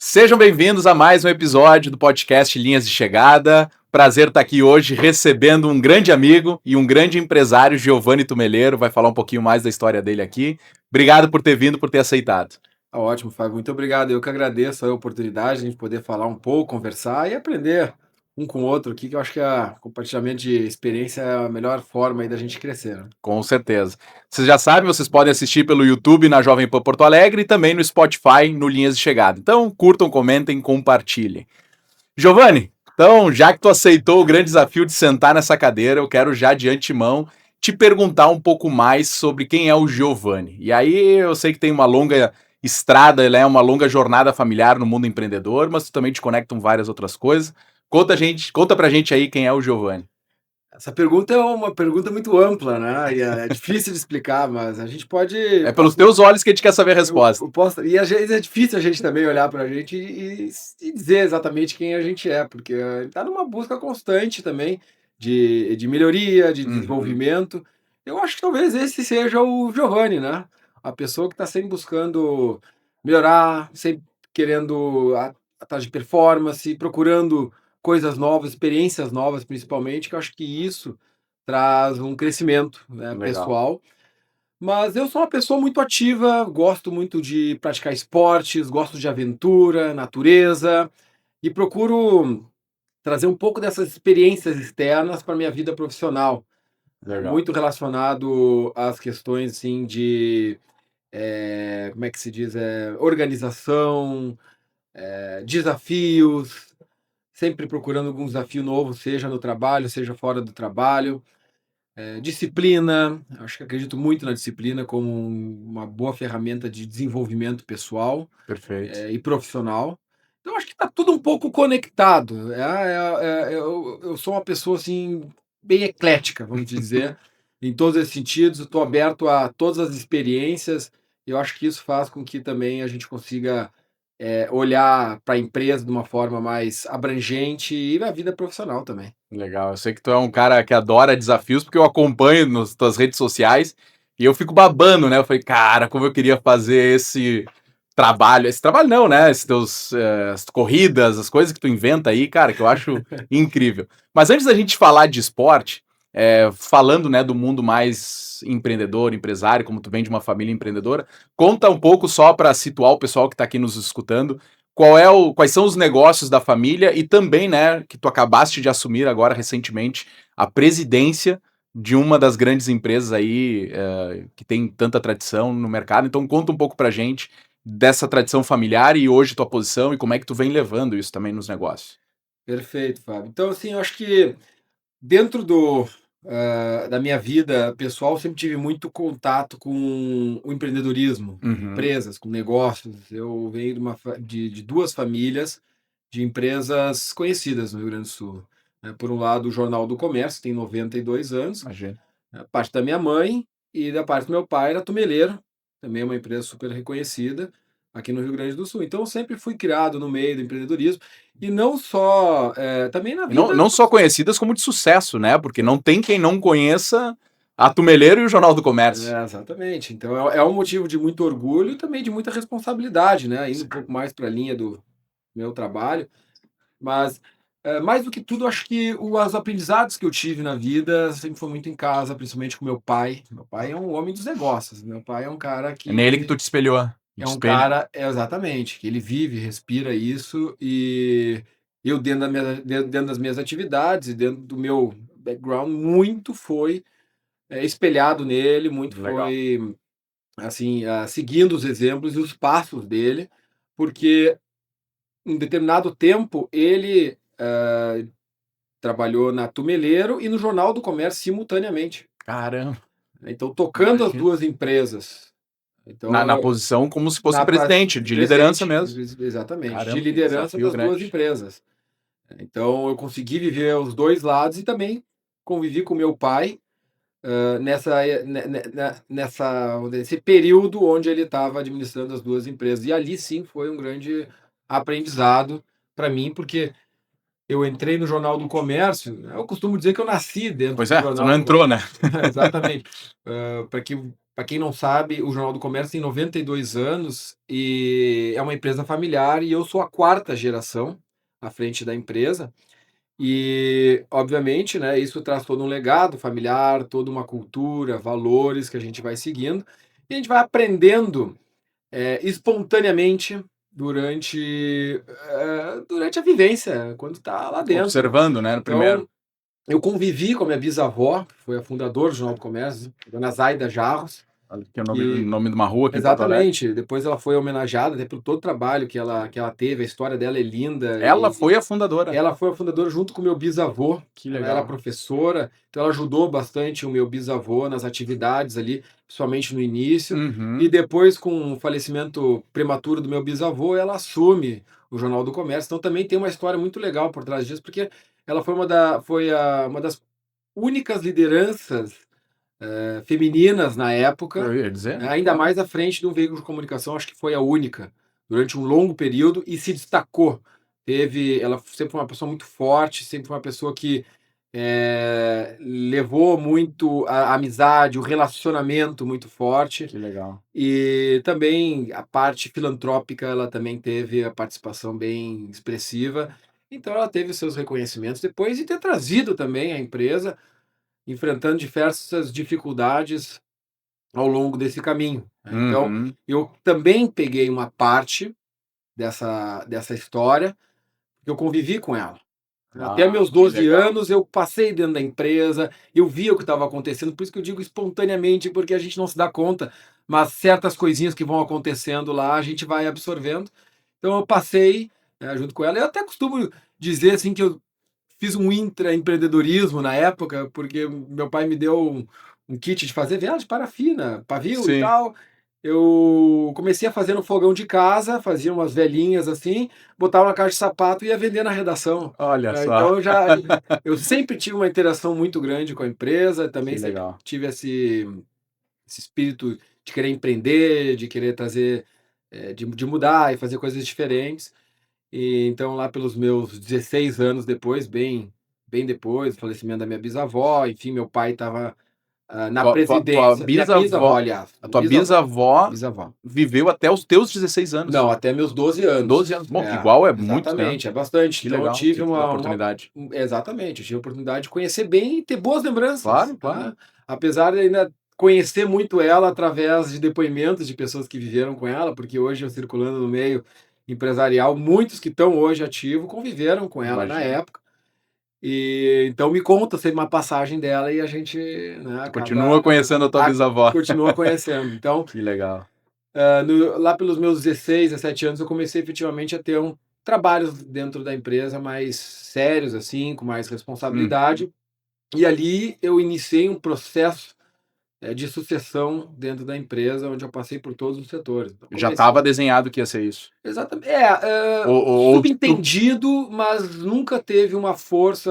Sejam bem-vindos a mais um episódio do podcast Linhas de Chegada. Prazer estar aqui hoje recebendo um grande amigo e um grande empresário, Giovanni Tumeleiro. Vai falar um pouquinho mais da história dele aqui. Obrigado por ter vindo, por ter aceitado. Ótimo, Fábio. Muito obrigado. Eu que agradeço a oportunidade de a gente poder falar um pouco, conversar e aprender um com o outro aqui, que eu acho que o compartilhamento de experiência é a melhor forma aí da gente crescer, né? Com certeza. Vocês já sabem, vocês podem assistir pelo YouTube na Jovem Pan Porto Alegre e também no Spotify no Linhas de Chegada. Então, curtam, comentem, compartilhem. Giovanni, então, já que tu aceitou o grande desafio de sentar nessa cadeira, eu quero já de antemão te perguntar um pouco mais sobre quem é o Giovanni. E aí eu sei que tem uma longa estrada, ele é uma longa jornada familiar no mundo empreendedor, mas tu também te conecta com várias outras coisas. Conta pra gente aí quem é o Giovanni. Essa pergunta é uma pergunta muito ampla, né? E é difícil de explicar, mas a gente pode. É pelos teus olhos que a gente quer saber a resposta. Eu posso, e às vezes é difícil a gente também olhar para a gente e dizer exatamente quem a gente é, porque está numa busca constante também de melhoria, de Uhum. desenvolvimento. Eu acho que talvez esse seja o Giovanni, né? A pessoa que está sempre buscando melhorar, sempre querendo atrás de performance, procurando coisas novas, experiências novas, principalmente, que eu acho que isso traz um crescimento, né, Legal. pessoal. Mas eu sou uma pessoa muito ativa, gosto muito de praticar esportes, gosto de aventura, natureza e procuro trazer um pouco dessas experiências externas para minha vida profissional, Legal. muito relacionado às questões assim de, como é que se diz, organização, desafios, sempre procurando algum desafio novo, seja no trabalho, seja fora do trabalho. Disciplina, acho que acredito muito na disciplina como uma boa ferramenta de desenvolvimento pessoal, Perfeito. e profissional. Então acho que está tudo um pouco conectado. Eu sou uma pessoa, assim, bem eclética, vamos dizer, em todos esses sentidos. Estou aberto a todas as experiências, e eu acho que isso faz com que também a gente consiga, olhar para a empresa de uma forma mais abrangente e a vida profissional também. Legal. Eu sei que tu é um cara que adora desafios, porque eu acompanho nas tuas redes sociais e eu fico babando, né? Eu falei, cara, como eu queria fazer esse trabalho. Esse trabalho não, né? As corridas, as coisas que tu inventa aí, cara, que eu acho incrível. Mas antes da gente falar de esporte, falando, né, do mundo mais empreendedor, empresário, como tu vem de uma família empreendedora, conta um pouco só para situar o pessoal que está aqui nos escutando quais são os negócios da família e também, né, que tu acabaste de assumir agora recentemente a presidência de uma das grandes empresas aí que tem tanta tradição no mercado. Então conta um pouco pra gente dessa tradição familiar e hoje tua posição e como é que tu vem levando isso também nos negócios. Perfeito, Fábio. Então, assim, eu acho que dentro da minha vida pessoal, eu sempre tive muito contato com o empreendedorismo, com Uhum. empresas, com negócios. Eu venho de duas famílias de empresas conhecidas no Rio Grande do Sul, né. Por um lado, o Jornal do Comércio, tem 92 anos, Imagina. a parte da minha mãe, e da parte do meu pai era Tumeleiro, também é uma empresa super reconhecida aqui no Rio Grande do Sul. Então eu sempre fui criado no meio do empreendedorismo, e não só, também na E não, vida. não só conhecidas como de sucesso, né? Porque não tem quem não conheça a Tumeleiro e o Jornal do Comércio. Exatamente. Então é um motivo de muito orgulho e também de muita responsabilidade, né, indo um pouco mais para a linha do meu trabalho. Mas, mais do que tudo, acho que os aprendizados que eu tive na vida sempre foi muito em casa, principalmente com meu pai. Meu pai é um homem dos negócios, meu pai é um cara É nele que que tu te espelhou. é Te um espelha. cara exatamente, que ele vive, respira isso, e eu dentro das minhas atividades e dentro do meu background, muito foi, espelhado nele, muito Legal. foi, assim, seguindo os exemplos e os passos dele, porque em determinado tempo ele, trabalhou na Tumeleiro e no Jornal do Comércio simultaneamente, Caramba, né. Então tocando as imagina. 2 empresas. Na Então posição como se fosse na pra presidente, de liderança presente, mesmo. exatamente, de Caramba, que liderança desafio das 2 grande. empresas. Então eu consegui viver os 2 lados e também convivi com meu pai, nessa e ne ne ne nessa vamos dizer, nesse período onde ele estava administrando as 2 empresas. E ali sim foi um grande aprendizado para mim, porque eu entrei no Jornal do Comércio, né. Eu costumo dizer que eu nasci dentro Pois do é, tu Jornal não do entrou, Comércio. né. Exatamente. Para que para quem não sabe, o Jornal do Comércio tem 92 anos e é uma empresa familiar e eu sou a quarta geração à frente da empresa. E, obviamente, né, isso traz todo um legado familiar, toda uma cultura, valores que a gente vai seguindo e a gente vai aprendendo espontaneamente durante a vivência, quando está lá dentro. Observando, né, no primeiro. Então, eu convivi com a minha bisavó, que foi a fundadora do Jornal do Comércio, Dona Zaida Jarros, Olha aqui o que nome de uma rua aqui em Porto Alegre. exatamente, depois ela foi homenageada, até pelo todo o trabalho que ela teve, a história dela é linda Ela e foi a fundadora. ela foi a fundadora junto com o meu bisavô, Que ela era legal. professora, então ela ajudou bastante o meu bisavô nas atividades ali, principalmente no início, e Uhum. depois com o falecimento prematuro do meu bisavô, ela assume o Jornal do Comércio, então também tem uma história muito legal por trás disso, porque ela uma das únicas lideranças, femininas na época, Eu ia dizer, né, ainda claro. mais à frente de um veículo de comunicação, acho que foi a única, durante um longo período e se destacou. Ela sempre foi uma pessoa muito forte, sempre foi uma pessoa que, levou muito a amizade, o relacionamento muito forte, Que legal. e também a parte filantrópica, ela também teve a participação bem expressiva. Então ela teve seus reconhecimentos depois de ter trazido também a empresa, enfrentando diversas dificuldades ao longo desse caminho, né. Então, Uhum. eu também peguei uma parte dessa história, porque eu convivi com ela. Até Ah, meus que 12 legal. anos eu passei dentro da empresa, eu via o que estava acontecendo, por isso que eu digo espontaneamente, porque a gente não se dá conta, mas certas coisinhas que vão acontecendo lá, a gente vai absorvendo. Então eu passei, junto com ela. Eu até costumo dizer, assim, que eu fiz um intraempreendedorismo na época, porque meu pai me deu um kit de fazer vela de parafina, pavio e Sim. tal. Eu comecei a fazer no fogão de casa, fazia umas velinhas assim, botava na caixa de sapato e ia vender na redação. Olha só. Então eu sempre tive uma interação muito grande com a empresa, também Que sempre legal. tive esse espírito de querer empreender, de querer trazer, de mudar e fazer coisas diferentes. E então lá pelos meus 16 anos depois, bem depois do falecimento da minha bisavó, enfim, meu pai estava, na Tua presidência, minha bisavó, bisavó, aliás, a tua bisavó, bisavó bisavó. viveu até os teus 16 anos. Não, até meus 12 anos. 12 anos. Bom, É, igual é muito tempo. exatamente, é bastante. Que Então eu legal tive ter tido a uma oportunidade. exatamente, eu tive a oportunidade de conhecer bem e ter boas lembranças, Claro, claro. tá. Apesar de ainda conhecer muito ela através de depoimentos de pessoas que viveram com ela, porque hoje eu circulando no meio empresarial, muitos que estão hoje ativos conviveram com ela na Imagino. época, e então me conta sempre uma passagem dela e a gente, né, Tu continua acaba conhecendo a tua bisavó. continua conhecendo. Então, Que legal. lá pelos meus 16, 17 anos, eu comecei efetivamente a ter trabalhos dentro da empresa mais sérios, assim, com mais Hum. responsabilidade. E ali eu iniciei um processo, de sucessão dentro da empresa, onde eu passei por todos os setores. Então, Já estava desenhado que ia ser isso. exatamente. Ou tu Subentendido, mas nunca teve uma força,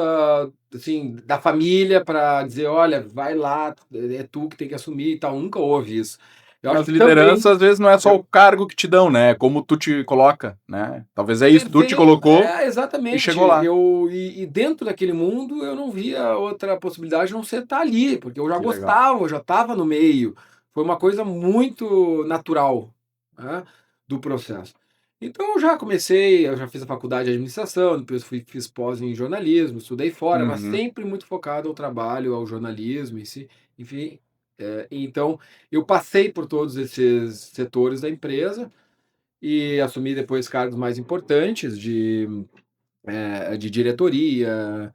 assim, da família para dizer: "Olha, vai lá, é tu que tem que assumir", e tal, nunca houve isso. Eu acho nas que também lideranças, às vezes, não é só o eu cargo que te dão, né, é como tu te coloca, né. Talvez é isso, tu te veio colocou e exatamente. chegou lá. Dentro daquele mundo eu não via outra possibilidade a não ser estar ali, porque eu já Que legal. gostava, eu já estava no meio. Foi uma coisa muito natural, né, do processo. Então eu já fiz a faculdade de administração, depois fiz pós em jornalismo, estudei fora, mas Uhum. sempre muito focado ao trabalho, ao jornalismo em si, enfim. Então eu passei por todos esses setores da empresa e assumi depois cargos mais importantes de diretoria,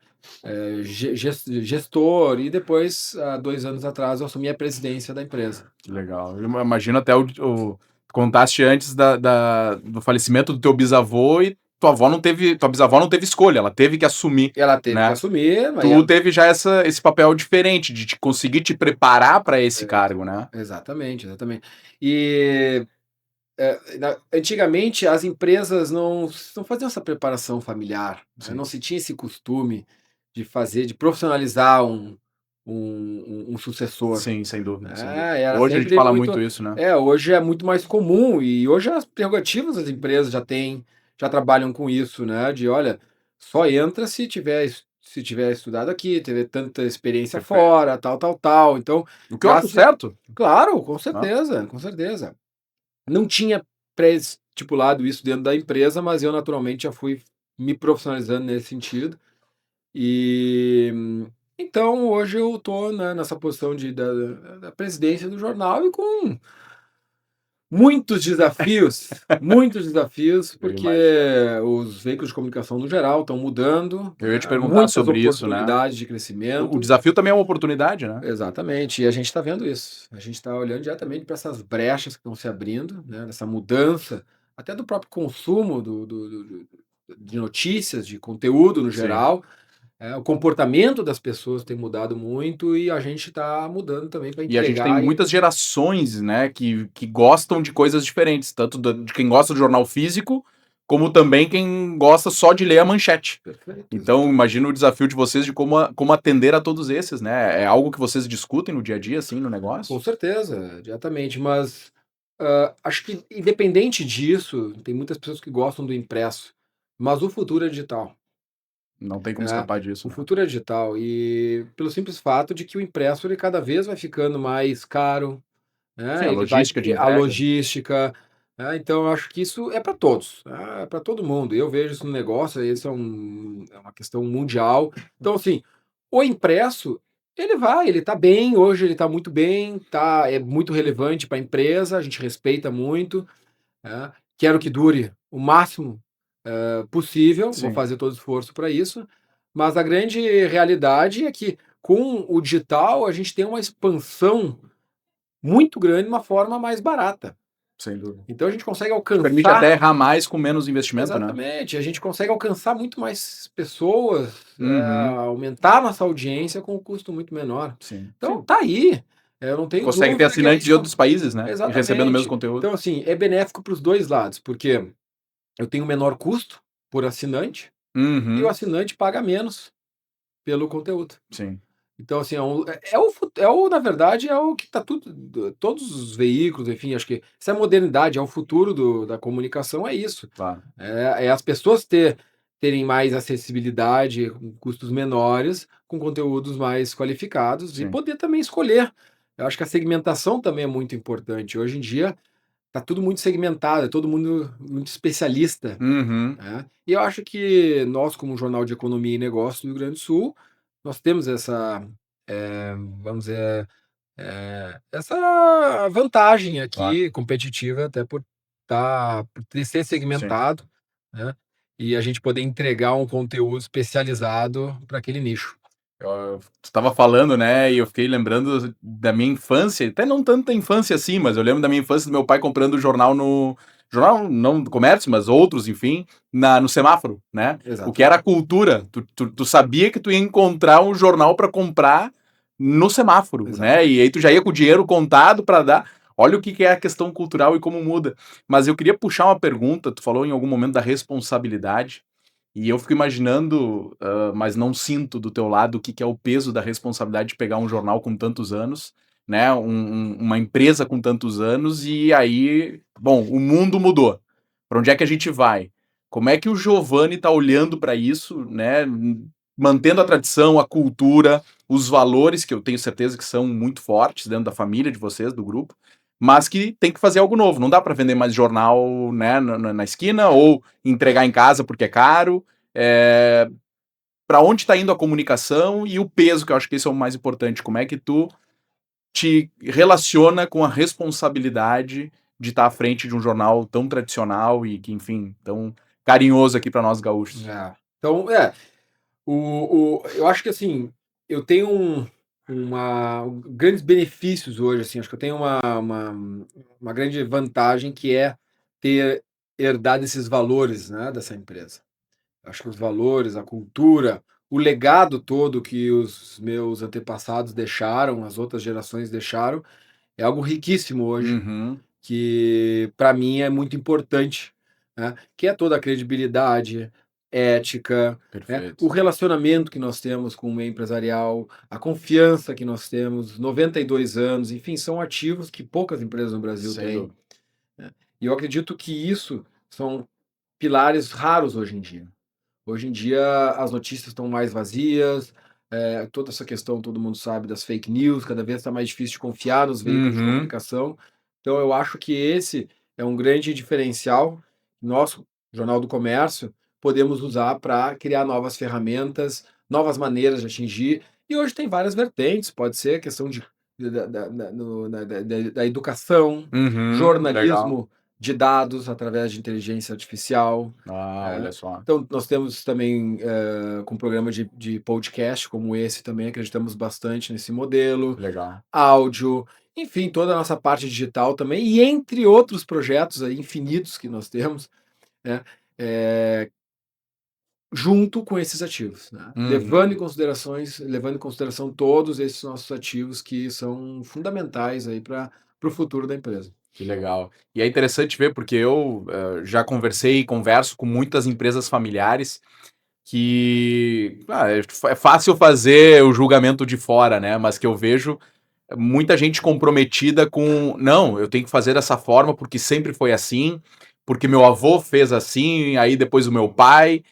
gestor, e depois, há 2 anos atrás, eu assumi a presidência da empresa. Que legal. Eu imagino até o contaste antes do falecimento do teu bisavô e tua bisavó não teve escolha, ela teve que assumir, Ela teve que né. assumir, mas Tu teve já esse papel diferente de te conseguir te preparar para esse cargo, né. exatamente, exatamente. E, antigamente as empresas não faziam essa preparação familiar, né, Sim. não se tinha esse costume de profissionalizar um sucessor. Sim, sem dúvida, sem dúvida. Era Hoje a gente sempre fala muito muito isso, né. hoje é muito mais comum e hoje as prerrogativas das empresas já trabalham com isso, né, de olha, só entra se tiver se tiver estudado aqui, ter tanta experiência Perfeito. fora, tal. Então, O que eu acho graças certo. claro, com Né? certeza, com certeza. Não tinha pré-estipulado isso dentro da empresa, mas eu naturalmente já fui me profissionalizando nesse sentido. E então hoje eu estou, né, nessa posição da presidência do jornal e com muitos desafios, Eu porque imagino. os veículos de comunicação no geral estão mudando, Eu ia te perguntar muitas sobre isso, né? oportunidades de O crescimento. desafio também é uma oportunidade, né? Exatamente, e a gente está vendo isso. A gente está olhando diretamente para essas brechas que estão se abrindo, né, nessa mudança, até do próprio consumo de notícias, de conteúdo no Sim. geral. O comportamento das pessoas tem mudado muito e a gente está mudando também para E a gente tem entregar muitas gerações, né, que gostam de coisas diferentes, tanto de quem gosta do jornal físico, como também quem gosta só de ler a manchete. Perfeito, Então, exatamente. imagino o desafio de vocês de como atender a todos esses, né? É algo que vocês discutem no dia a dia, assim, no Com negócio? certeza, diretamente, mas, acho que independente disso, tem muitas pessoas que gostam do impresso, mas o futuro é digital, Não tem como né. escapar disso, O né? futuro é digital e pelo simples fato de que o impresso ele cada vez vai ficando mais caro, Sim, a né, ele vai logística de a entrega. logística, né, então eu acho que isso é para todos, é para todo mundo. Eu vejo isso no negócio, isso é uma questão mundial. Então, assim, o impresso, ele está bem, hoje ele está muito bem, é muito relevante para a empresa, a gente respeita muito, né, quero que dure o máximo, possível, vou Sim. fazer todo o esforço para isso, mas a grande realidade é que com o digital a gente tem uma expansão muito grande de uma forma mais barata. Sem dúvida. Então a gente consegue Te permite até alcançar errar mais com menos investimento, né? exatamente, a gente consegue alcançar muito mais pessoas, Uhum. aumentar nossa audiência com um custo muito menor. Sim. Então Sim. tá aí, eu não E tenho consegue ter dúvida que assinantes de isso outros países, né? E recebendo o mesmo exatamente. conteúdo. Então assim, é benéfico para os 2 lados, porque eu tenho menor custo por assinante, e o Uhum. assinante paga menos pelo conteúdo. Sim. Então, assim, é o na verdade, é o que está todos os veículos, enfim, acho que essa é a modernidade, é o futuro da comunicação, é isso. Claro. É as pessoas terem mais acessibilidade, com custos menores, com conteúdos mais qualificados e Sim. poder também escolher. Eu acho que a segmentação também é muito importante. Hoje em dia, está tudo muito segmentado, é todo mundo muito especialista, Uhum. né. E eu acho que nós, como Jornal de Economia e Negócios do Rio Grande do Sul, nós temos essa, vamos dizer, essa vantagem Claro. aqui competitiva, até por ter ser Sim. segmentado, né, e a gente poder entregar um conteúdo especializado para aquele nicho. Tu estava falando, né, e eu fiquei lembrando da minha infância, até não tanta infância assim, mas eu lembro da minha infância do meu pai comprando jornal jornal não do comércio, mas outros, enfim, no semáforo, né? O que era Exatamente, cultura. Tu sabia que tu ia encontrar um jornal para comprar no semáforo, né? E exatamente. aí tu já ia com o dinheiro contado para dar. Olha o que é a questão cultural e como muda. Mas eu queria puxar uma pergunta, tu falou em algum momento da responsabilidade. E eu fico imaginando, mas não sinto do teu lado o que é o peso da responsabilidade de pegar um jornal com tantos anos, né? Uma empresa com tantos anos, e aí, bom, o mundo mudou. Para onde é que a gente vai? Como é que o Giovanni está olhando para isso, né? Mantendo a tradição, a cultura, os valores, que eu tenho certeza que são muito fortes dentro da família de vocês, do grupo, mas que tem que fazer algo novo. Não dá para vender mais jornal, né, na esquina ou entregar em casa porque é caro. É, para onde está indo a comunicação e o peso, que eu acho que esse é o mais importante. Como é que tu te relaciona com a responsabilidade de estar à frente de um jornal tão tradicional e que, enfim, tão carinhoso aqui para nós gaúchos? Então, eu acho que, assim, eu tenho grandes benefícios hoje, assim, acho que eu tenho uma grande vantagem que é ter herdado esses valores, né, dessa empresa. Acho que os valores, a cultura, o legado todo que os meus antepassados deixaram, as outras gerações deixaram, é algo riquíssimo hoje, Uhum, que para mim é muito importante, né, que é toda a credibilidade, ética, né, o perfeito. relacionamento que nós temos com o meio empresarial, a confiança que nós temos, 92 anos, enfim, são ativos que poucas empresas no Brasil Sem têm, dúvida. né. E eu acredito que isso são pilares raros hoje em dia. Hoje em dia as notícias estão mais vazias, toda essa questão, todo mundo sabe, das fake news, cada vez está mais difícil de confiar nos veículos de Uhum. comunicação. Então eu acho que esse é um grande diferencial, nós, Jornal do Comércio, podemos usar para criar novas ferramentas, novas maneiras de atingir, e hoje tem várias vertentes, pode ser questão de da educação, Uhum. Legal. jornalismo de dados através de inteligência artificial, Ah, é. olha só. Então, nós temos também, com programa de podcast como esse também, acreditamos bastante nesse modelo, Legal. áudio, enfim, toda a nossa parte digital também, e entre outros projetos aí infinitos que nós temos, né, eh, junto com esses ativos, né, Uhum. levando em consideração todos esses nossos ativos que são fundamentais aí para o futuro da empresa. Que legal. E é interessante ver, porque eu já conversei e converso com muitas empresas familiares que é fácil fazer o julgamento de fora, né? Mas que eu vejo muita gente comprometida com, não, eu tenho que fazer dessa forma porque sempre foi assim, porque meu avô fez assim, aí depois o meu pai,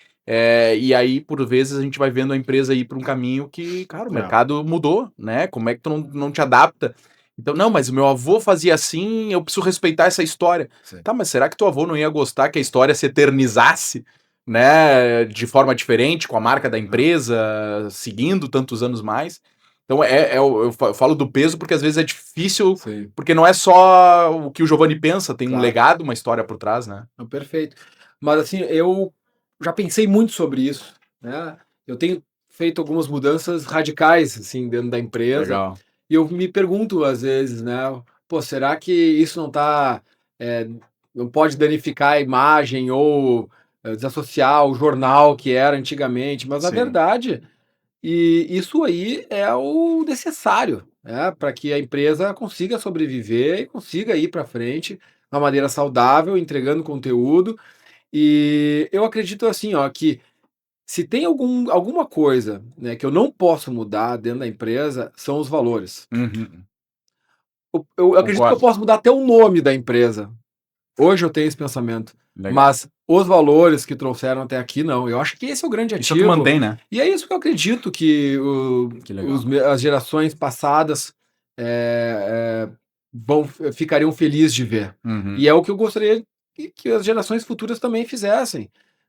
e aí por vezes a gente vai vendo a empresa ir para um caminho que, cara, o É, mercado mudou, né? Como é que tu não te adapta? Então, não, mas o meu avô fazia assim, eu preciso respeitar essa história. sim. Tá, mas será que teu avô não ia gostar que a história se eternizasse, né, de forma diferente, com a marca da É, empresa, seguindo tantos anos mais? Então eu falo do peso porque às vezes é difícil, sim, porque não é só o que o Giovanni pensa, tem um claro. legado, uma história por trás, né. Não, perfeito. Mas assim, eu já pensei muito sobre isso, né. Eu tenho feito algumas mudanças radicais, assim, dentro da empresa, Legal. e eu me pergunto às vezes, né: "Pô, será que isso não pode danificar a imagem ou, desassociar o jornal que era antigamente?" Mas na Sim. verdade, isso aí é o necessário, né, para que a empresa consiga sobreviver e consiga ir para frente de uma maneira saudável, entregando conteúdo, e eu acredito assim, ó, que se tem alguma coisa, né, que eu não posso mudar dentro da empresa, são os valores. Uhum. Eu acredito que eu Concordo. posso mudar até o nome da empresa. Hoje eu tenho esse pensamento, Legal. mas os valores que trouxeram até aqui não. Eu acho que esse é o grande Isso tu ativo, mantém, né. e é isso que eu acredito que Que legal. as gerações passadas, ficariam felizes de ver. Uhum. E é o que eu gostaria que as gerações futuras também fizessem,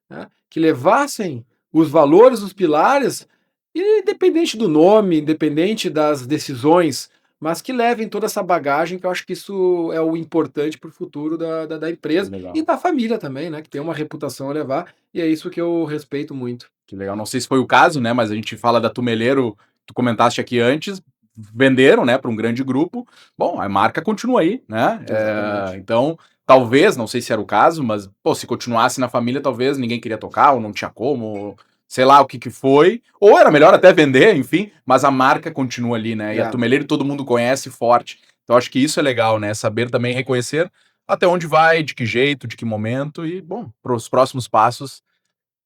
né, que levassem os valores, os pilares, independente do nome, independente das decisões, mas que levem toda essa bagagem, que eu acho que isso é o importante para o futuro da Que empresa e legal. da família também, né, que tem uma reputação a levar, e é isso que eu respeito muito. Que legal. Não sei se foi o caso, né, mas a gente fala da Tumeleiro, tu comentaste aqui antes, venderam, né, para um grande grupo. Bom, a marca continua aí, né, Exatamente. então, talvez, não sei se era o caso, mas, pô, se continuasse na família, talvez ninguém queria tocar ou não tinha como, ou sei lá o que que foi, ou era melhor até vender, enfim, mas a marca continua ali, né, e a É. Tumeleiro todo mundo conhece forte. Então acho que isso é legal, né, saber também reconhecer até onde vai, de que jeito, de que momento e, bom, para os próximos passos,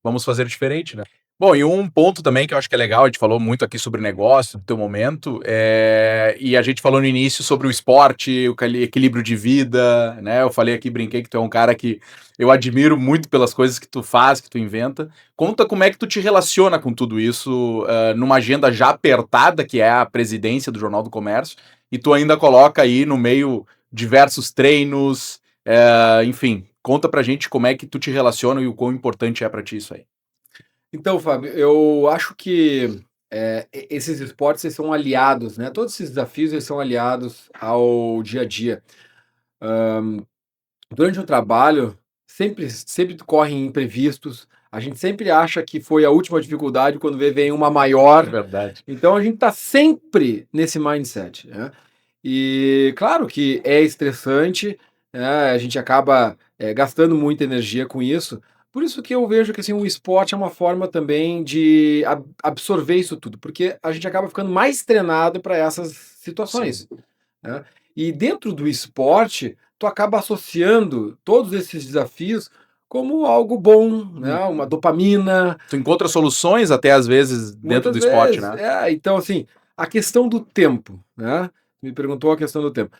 vamos fazer diferente, né. Bom, e um ponto também que eu acho que é legal, a gente falou muito aqui sobre negócio, no teu momento, e a gente falou no início sobre o esporte, o equilíbrio de vida, né, eu falei aqui, brinquei que tu é um cara que eu admiro muito pelas coisas que tu faz, que tu inventa. Conta como é que tu te relaciona com tudo isso, numa agenda já apertada, que é a presidência do Jornal do Comércio, e tu ainda coloca aí no meio diversos treinos, enfim, conta pra gente como é que tu te relaciona e o quão importante é pra ti isso aí. Então, Fábio, eu acho que, esses esportes eles são aliados, né, todos esses desafios eles são aliados ao dia a dia. Durante o trabalho, sempre correm imprevistos, a gente sempre acha que foi a última dificuldade, quando vem uma É maior, verdade. então a gente está sempre nesse mindset, né. E claro que é estressante, né, a gente acaba, gastando muita energia com isso, por isso que eu vejo que, assim, o esporte é uma forma também de absorver isso tudo, porque a gente acaba ficando mais treinado para essas Sim. situações, né. E dentro do esporte, tu acaba associando todos esses desafios como algo bom, né, uma Uhum. dopamina, Tu encontra soluções até às vezes dentro do muitas esporte, vezes. né? Então assim, a questão do tempo, né, me perguntou a questão do tempo.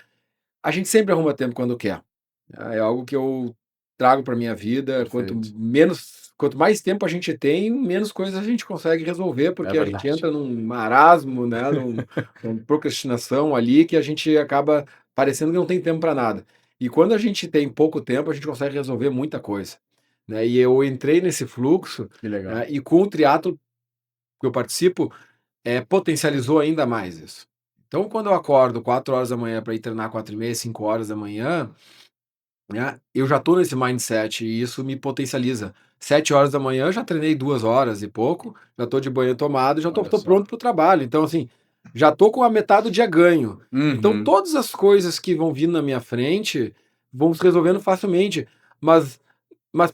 A gente sempre arruma tempo quando quer, né, é algo que eu trago para minha vida, quanto Perfeito. menos quanto mais tempo a gente tem, menos coisas a gente consegue resolver, É porque a gente verdade. entra num marasmo, né, numa procrastinação ali, que a gente acaba parecendo que não tem tempo para nada. E quando a gente tem pouco tempo, a gente consegue resolver muita coisa, né. E eu entrei nesse fluxo, Que legal. e com o triatlo que eu participo, potencializou ainda mais isso. Então, quando eu acordo 4 horas da manhã para ir treinar 4h30, 5 horas da manhã, né, eu já estou nesse mindset e isso me potencializa. 7 horas da manhã eu já treinei 2 horas e pouco, já estou de banho tomado, já estou Olha tô só. pronto para o trabalho. Então, assim, já estou com a metade do dia ganho. Então, Uhum. todas as coisas que vão vindo na minha frente vão se resolvendo facilmente, mas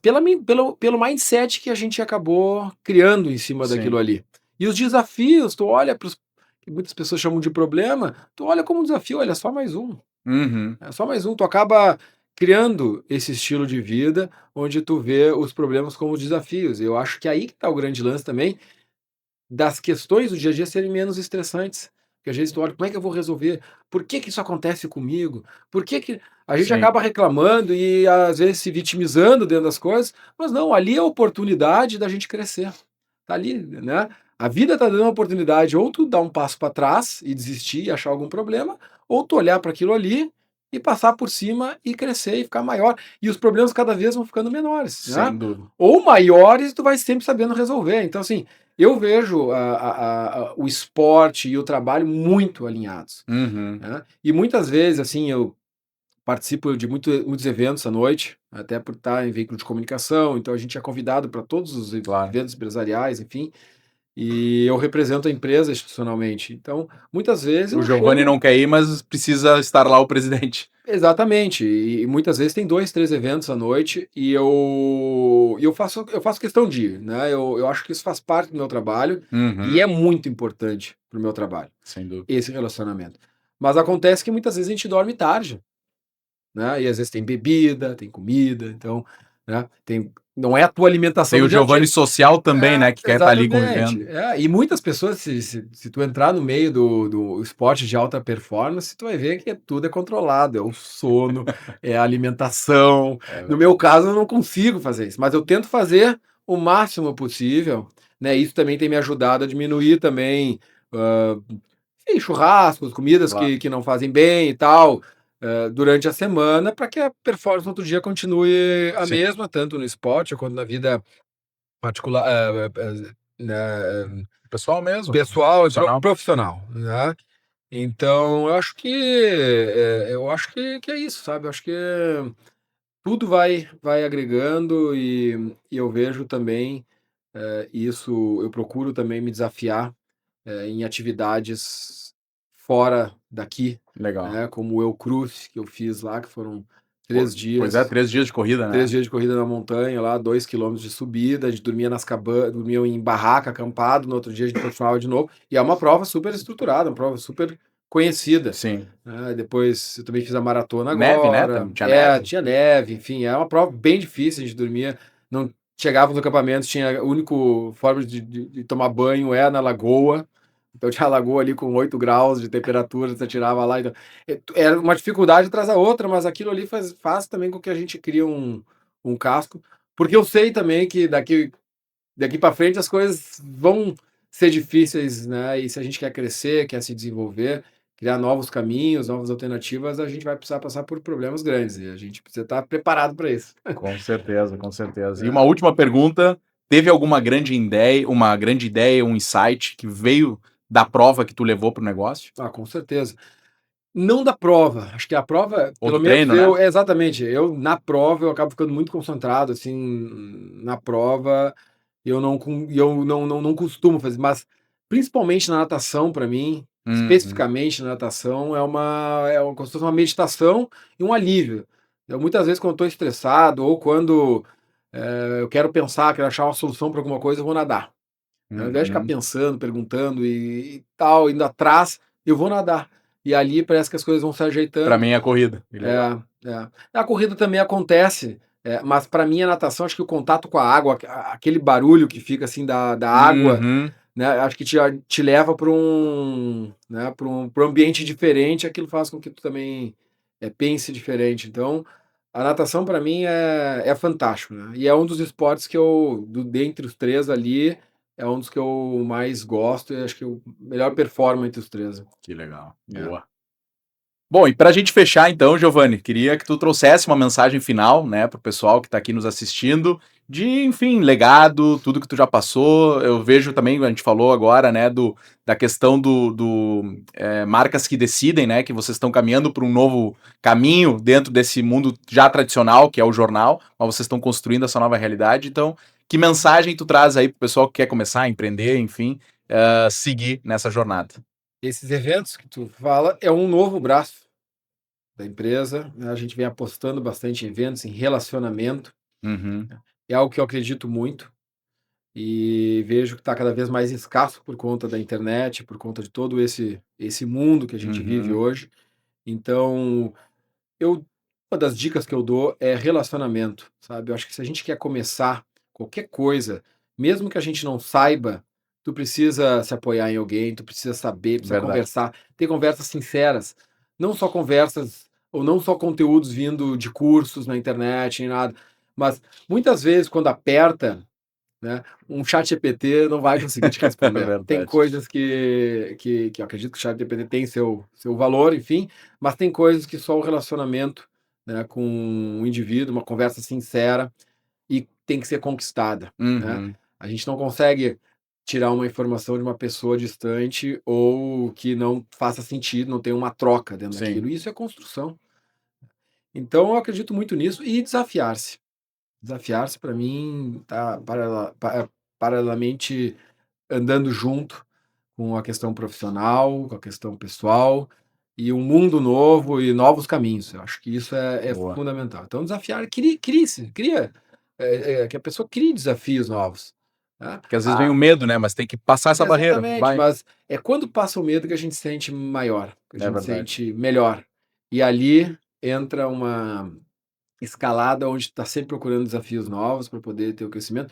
pelo mindset que a gente acabou criando em cima daquilo Sim. ali. E os desafios, tu olha para os que muitas pessoas chamam de problema, tu olha como um desafio, olha, é só mais um. Uhum. É só mais um, tu acaba criando esse estilo de vida, onde tu vê os problemas como desafios. Eu acho que aí que tá o grande lance também, das questões do dia a dia serem menos estressantes. Porque às vezes tu olha, como é que eu vou resolver? Por que que isso acontece comigo? Por que que a gente Sim. acaba reclamando e às vezes se vitimizando dentro das coisas, mas não, ali é a oportunidade da gente crescer. Tá ali, né? A vida tá dando a oportunidade ou tu dar um passo para trás e desistir e achar algum problema, ou tu olhar para aquilo ali e passar por cima e crescer e ficar maior. E os problemas cada vez vão ficando menores, né? Sem dúvida. Ou maiores, tu vai sempre sabendo resolver. Então, assim, eu vejo o esporte e o trabalho muito alinhados, Uhum. né. E muitas vezes, assim, eu participo de muitos eventos à noite, até por estar em veículo de comunicação, então a gente é convidado para todos os Claro. eventos empresariais, enfim, e eu represento a empresa institucionalmente. Então, muitas vezes O eu Giovanni chego. não quer ir, mas precisa estar lá o presidente. Exatamente, e muitas vezes tem 2, 3 eventos à noite e eu faço questão de ir, né, eu acho que isso faz parte do meu trabalho, e Uhum. é muito importante para o meu trabalho, Sem dúvida. esse relacionamento. Mas acontece que muitas vezes a gente dorme tarde, né, e às vezes tem bebida, tem comida, então, né, não é a tua alimentação Tem o do dia a dia. Giovanni social também, né, que quer estar ali Exatamente. convivendo. E muitas pessoas, se tu entrar no meio do esporte de alta performance, tu vai ver que tudo é controlado, é o sono, é a alimentação. É No meu verdade. caso, eu não consigo fazer isso, mas eu tento fazer o máximo possível, né, isso também tem me ajudado a diminuir também, hã, enfim, churrascos, comidas Claro. que não fazem bem e tal, durante a semana, para que a performance no outro dia continue a Sim. mesma, tanto no esporte quanto na vida particular, né, Pessoal mesmo, pessoal e profissional. profissional, né. Então eu acho que é isso, sabe, eu acho que tudo vai agregando e eu vejo também, isso eu procuro também me desafiar, em atividades fora daqui, Legal. né, como o Eucruz que eu fiz lá, que foram Po 3 pois é, dias. 3 dias de corrida, 3 né. dias de corrida na montanha lá, 2 km de subida, a gente dormia em barraca, acampado, no outro dia a gente continuava de novo, e é uma prova super estruturada, uma prova super conhecida, Sim. né, depois eu também fiz a maratona Neve, né, agora, tinha neve. tinha neve, enfim, é uma prova bem difícil, a gente dormia não chegava no acampamento, tinha a único forma de tomar banho é na lagoa, então tinha a lagoa ali com 8 graus de temperatura, você tirava lá, então, era uma dificuldade atrás da outra, mas aquilo ali faz também com que a gente crie um casco, porque eu sei também que daqui para frente as coisas vão ser difíceis, né, e se a gente quer crescer, quer se desenvolver, criar novos caminhos, novas alternativas, a gente vai precisar passar por problemas grandes e a gente precisa estar preparado para isso. Com certeza, com certeza. E uma É. última pergunta, teve alguma grande ideia, um insight que veio da prova que tu levou para o negócio? Ah, com certeza. Não da prova, acho que a prova, Ou pelo do menos treino, né? exatamente, eu na prova eu acabo ficando muito concentrado, assim, na prova, eu não costumo fazer, mas principalmente na natação para mim, Uhum. especificamente na natação, é como se fosse uma meditação e um alívio. Eu muitas vezes quando estou estressado ou quando, eu quero pensar, quero achar uma solução para alguma coisa, eu vou nadar. Ao invés de ficar Uhum. pensando, perguntando e tal, indo atrás, eu vou nadar. E ali parece que as coisas vão se Pra ajeitando. mim é a corrida, que É, legal. é. A corrida também acontece, mas para mim a natação, acho que o contato com a água, aquele barulho que fica assim da água, Uhum. né, acho que te leva para um, né, para um ambiente diferente, aquilo faz com que tu também, pense diferente. Então, A natação para mim é fantástico, né, e é um dos esportes que eu dentre os 3 ali, é um dos que eu mais gosto e acho que eu melhor performo entre os 3. Que legal, É. boa. Bom, e para a gente fechar então, Giovanni, queria que tu trouxesse uma mensagem final, né, para o pessoal que está aqui nos assistindo, de, enfim, legado, tudo que tu já passou. Eu vejo também, a gente falou agora, né, da questão marcas que decidem, né, que vocês estão caminhando para um novo caminho dentro desse mundo já tradicional, que é o jornal, mas vocês estão construindo essa nova realidade. Então, que mensagem tu traz aí para o pessoal que quer começar a empreender, enfim, seguir nessa jornada? Esses eventos que tu fala é um novo braço da empresa, né, a gente vem apostando bastante em eventos, em relacionamento, Uhum, é algo que eu acredito muito e vejo que está cada vez mais escasso por conta da internet, por conta de todo esse mundo que a gente vive uhum, hoje. Então, eu uma das dicas que eu dou é relacionamento, sabe. Eu acho que se a gente quer começar qualquer coisa, mesmo que a gente não saiba, tu precisa se apoiar em alguém, tu precisa saber, precisa verdade. conversar, ter conversas sinceras, não só conversas ou não só conteúdos vindo de cursos na internet nem nada, mas muitas vezes quando aperta, né, um chat ChatGPT não vai conseguir te É responder. Tem verdade. coisas que eu acredito que o chat ChatGPT tem seu valor, enfim, mas tem coisas que só o relacionamento, né, com um indivíduo, uma conversa sincera e tem que ser conquistada, né. Uhum, A gente não consegue tirar uma informação de uma pessoa distante ou que não faça sentido, não tem uma troca dentro sim. daquilo, isso é construção. Então eu acredito muito nisso e desafiar-se. Desafiar-se para mim está paralelamente andando junto com a questão profissional, com a questão pessoal, e um mundo novo e novos caminhos. Eu acho que isso é Boa. fundamental. Então desafiar, crie-se, cria, que a pessoa crie desafios novos, né. Porque às vezes vem o medo, né, mas tem que passar essa barreira, Exatamente, vai. mas é quando passa o medo que a gente se sente maior, que a É gente se verdade. sente melhor. E ali entra uma escalada onde está sempre procurando desafios novos para poder ter o crescimento.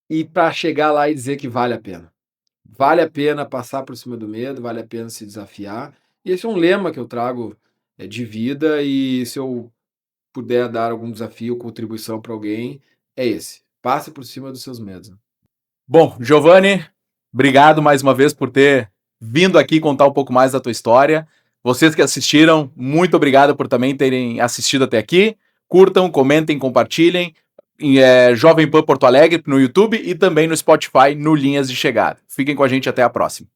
E para chegar lá e dizer que vale a pena. Vale a pena passar por cima do medo, vale a pena se desafiar. E esse é um lema que eu trago, de vida e se eu puder dar algum desafio, contribuição para alguém, é esse: passe por cima dos seus medos. Bom, Giovanni, obrigado mais uma vez por ter vindo aqui contar um pouco mais da tua história. Vocês que assistiram, muito obrigado por também terem assistido até aqui. Curtam, comentem, compartilhem. Jovem Pan Porto Alegre no YouTube e também no Spotify no Linhas de Chegada. Fiquem com a gente até a próxima.